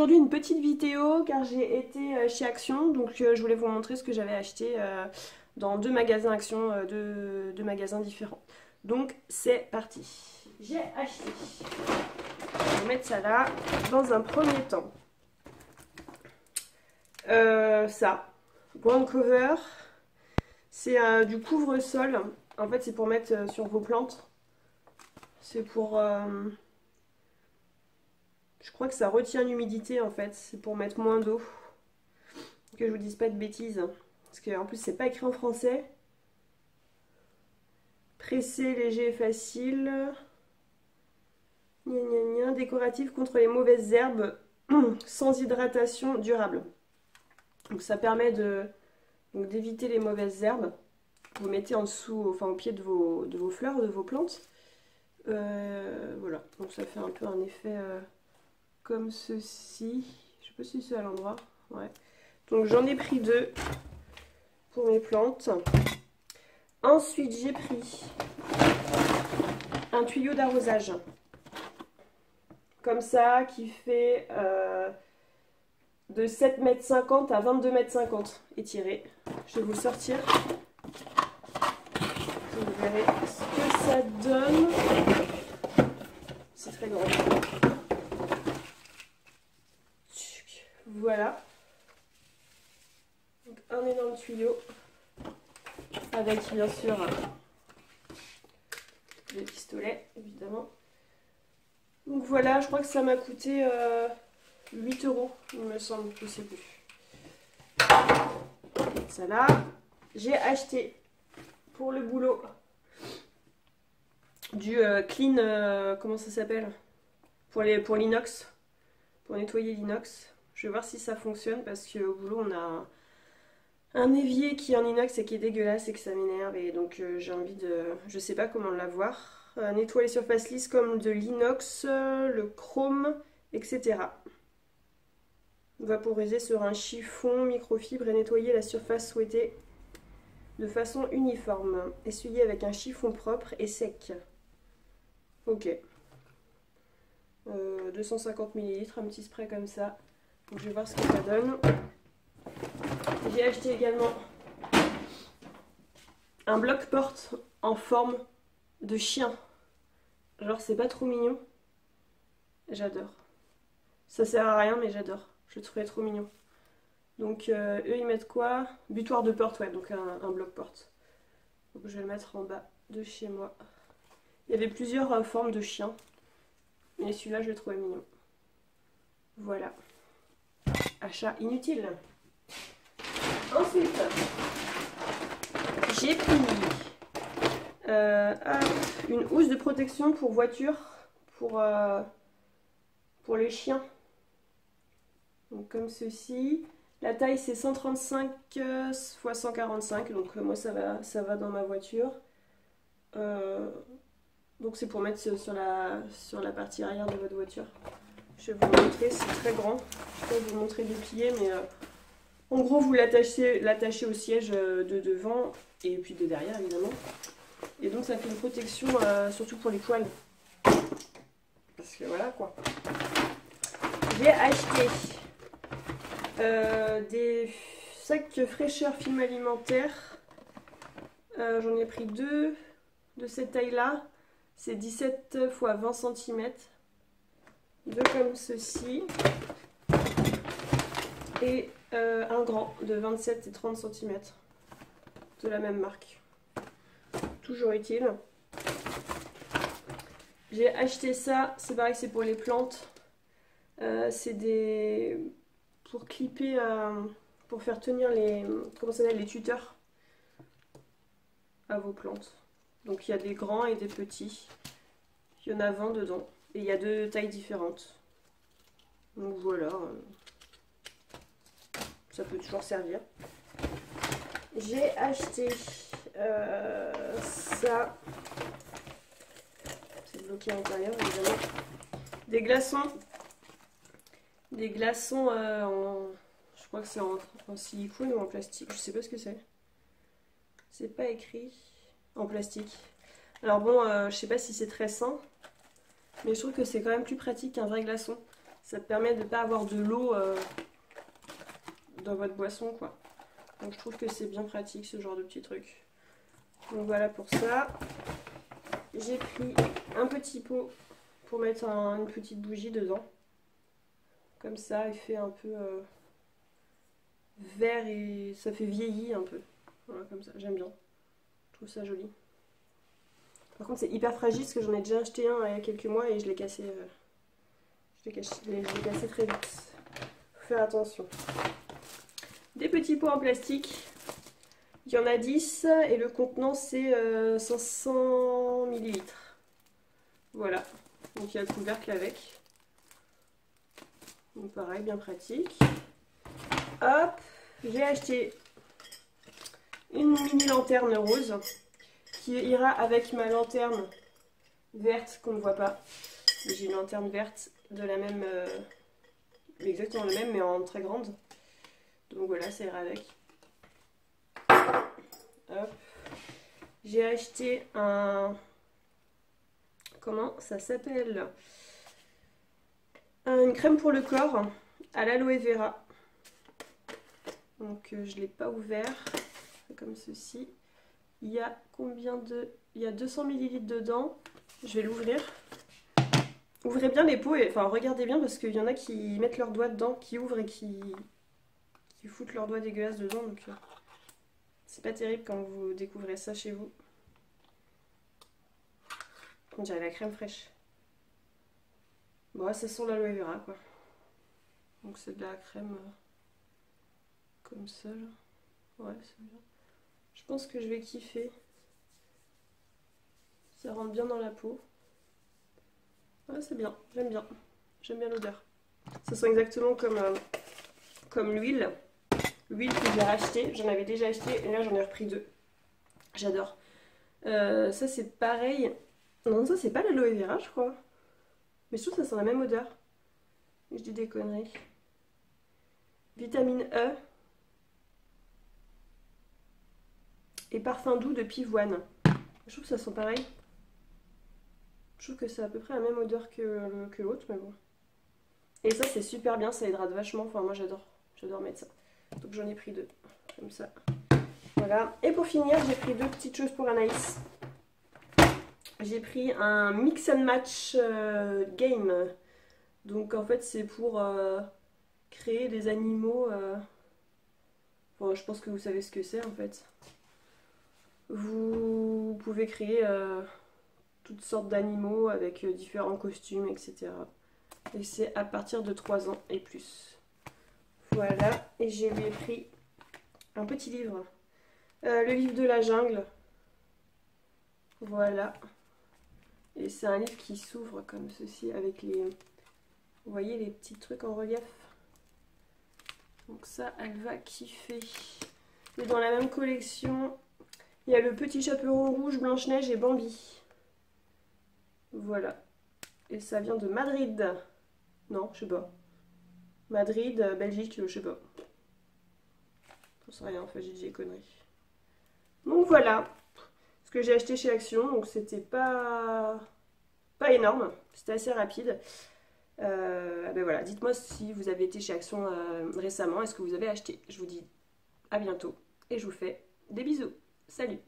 aujourd'hui une petite vidéo car j'ai été chez Action, donc je voulais vous montrer ce que j'avais acheté dans deux magasins Action, deux magasins différents. Donc c'est parti. J'ai acheté, je vais mettre ça là, dans un premier temps, ça, ground cover, c'est du couvre-sol, en fait c'est pour mettre sur vos plantes, c'est pour... je crois que ça retient l'humidité en fait, c'est pour mettre moins d'eau. Que je vous dise pas de bêtises. Parce qu'en plus c'est pas écrit en français. Pressé, léger et facile. Gna gna gna. Décoratif contre les mauvaises herbes. Sans hydratation durable. Donc ça permet d'éviter les mauvaises herbes. Vous mettez en dessous, enfin au pied de vos fleurs, de vos plantes. Voilà, donc ça fait un peu un effet comme ceci. Je sais pas si c'est à l'endroit. Ouais. Donc j'en ai pris deux pour mes plantes. Ensuite j'ai pris un tuyau d'arrosage. Comme ça, qui fait de 7,50 m à 22,50 m étiré. Je vais vous le sortir. Vous verrez ce que ça donne. C'est très grand. Voilà. Donc, un énorme tuyau. Avec bien sûr le pistolet, évidemment. Donc voilà, je crois que ça m'a coûté 8 €, il me semble, je sais plus. Ça là. J'ai acheté pour le boulot du clean, comment ça s'appelle, pour l'inox, pour nettoyer l'inox. Je vais voir si ça fonctionne parce qu'au boulot on a un évier qui est en inox et qui est dégueulasse et que ça m'énerve, et donc j'ai envie de... je sais pas comment l'avoir. Nettoyer les surfaces lisses comme de l'inox, le chrome, etc. Vaporiser sur un chiffon microfibre et nettoyer la surface souhaitée de façon uniforme. Essuyer avec un chiffon propre et sec. Ok. 250 ml, un petit spray comme ça. Donc je vais voir ce que ça donne. J'ai acheté également un bloc-porte en forme de chien. Genre c'est pas trop mignon. J'adore. Ça sert à rien mais j'adore. Je le trouvais trop mignon. Donc eux ils mettent quoi? Butoir de porte, ouais, donc un bloc-porte. Donc je vais le mettre en bas de chez moi. Il y avait plusieurs formes de chiens. Mais celui-là je le trouvais mignon. Voilà. Achat inutile. Ensuite, j'ai pris une housse de protection pour voiture, pour les chiens. Donc comme ceci. La taille c'est 135 x 145, donc moi ça va dans ma voiture. Donc c'est pour mettre sur la partie arrière de votre voiture. Je vais vous montrer, c'est très grand. Je vais vous montrer des pliés, mais en gros vous l'attachez au siège de devant et puis de derrière évidemment. Et donc ça fait une protection surtout pour les poils. Parce que voilà quoi. J'ai acheté des sacs fraîcheur film alimentaire. J'en ai pris deux de cette taille là. C'est 17 x 20 cm. Deux comme ceci. Et un grand de 27 et 30 cm. De la même marque. Toujours utile. J'ai acheté ça. C'est pareil, c'est pour les plantes. C'est des... pour clipper, pour faire tenir les... comment ça s'appelle, les tuteurs à vos plantes. Donc il y a des grands et des petits. Il y en a 20 dedans. Et il y a deux tailles différentes. Donc voilà. Ça peut toujours servir. J'ai acheté ça. C'est bloqué à l'intérieur évidemment. Des glaçons. Des glaçons en... je crois que c'est en silicone ou en plastique. Je sais pas ce que c'est. C'est pas écrit. En plastique. Alors bon, je sais pas si c'est très sain. Mais je trouve que c'est quand même plus pratique qu'un vrai glaçon. Ça te permet de ne pas avoir de l'eau dans votre boisson, quoi. Donc je trouve que c'est bien pratique ce genre de petit truc. Donc voilà pour ça. J'ai pris un petit pot pour mettre une petite bougie dedans. Comme ça, il fait un peu vert et ça fait vieilli un peu. Voilà, comme ça, j'aime bien. Je trouve ça joli. Par contre, c'est hyper fragile parce que j'en ai déjà acheté un il y a quelques mois et je l'ai cassé. Je l'ai cassé très vite. Faut faire attention. Des petits pots en plastique. Il y en a 10 et le contenant c'est 500 ml. Voilà. Donc il y a le couvercle avec. Donc pareil, bien pratique. Hop, j'ai acheté une mini lanterne rose qui ira avec ma lanterne verte qu'on ne voit pas. J'ai une lanterne verte de la même, exactement le même mais en très grande. Donc voilà, ça ira avec. Hop. J'ai acheté un... Comment ça s'appelle? Une crème pour le corps à l'aloe vera. Donc je ne l'ai pas ouvert. Comme ceci. Il y a combien de... Il y a 200 ml dedans. Je vais l'ouvrir. Ouvrez bien les pots, et... enfin regardez bien parce qu'il y en a qui mettent leurs doigts dedans, qui ouvrent et qui foutent leurs doigts dégueulasses dedans. Donc c'est pas terrible quand vous découvrez ça chez vous. On dirait la crème fraîche. Bon, ça sent l'aloe vera quoi. Donc c'est de la crème comme ça là. Ouais, c'est bien. Je pense que je vais kiffer. Ça rentre bien dans la peau. Ouais, c'est bien, j'aime bien. J'aime bien l'odeur. Ça sent exactement comme l'huile. L'huile que j'ai rachetée. J'en avais déjà acheté et là j'en ai repris 2. J'adore. Ça c'est pareil. Non, ça c'est pas l'aloe vera je crois. Mais je trouve que ça sent la même odeur. Je dis des conneries. Vitamine E. Et parfum doux de pivoine. Je trouve que ça sent pareil. Je trouve que c'est à peu près la même odeur que l'autre, mais bon. Et ça c'est super bien, ça hydrate vachement. Enfin moi j'adore mettre ça. Donc j'en ai pris 2. Comme ça. Voilà. Et pour finir, j'ai pris 2 petites choses pour Anaïs. J'ai pris un mix and match game. Donc en fait c'est pour créer des animaux. Bon, je pense que vous savez ce que c'est en fait. Vous pouvez créer toutes sortes d'animaux avec différents costumes, etc. Et c'est à partir de 3 ans et plus. Voilà, et je lui ai pris un petit livre. Le livre de la jungle. Voilà. Et c'est un livre qui s'ouvre comme ceci avec les... Vous voyez les petits trucs en relief. Donc ça, elle va kiffer. Et dans la même collection, il y a le petit chaperon rouge, Blanche-Neige et Bambi. Voilà. Et ça vient de Madrid. Non, je sais pas. Madrid, Belgique, je sais pas. Je sais rien, enfin j'ai dit des conneries. Donc voilà. Ce que j'ai acheté chez Action, donc c'était pas énorme. C'était assez rapide. Ben voilà, dites-moi si vous avez été chez Action récemment, est-ce que vous avez acheté. Je vous dis à bientôt et je vous fais des bisous. Salut!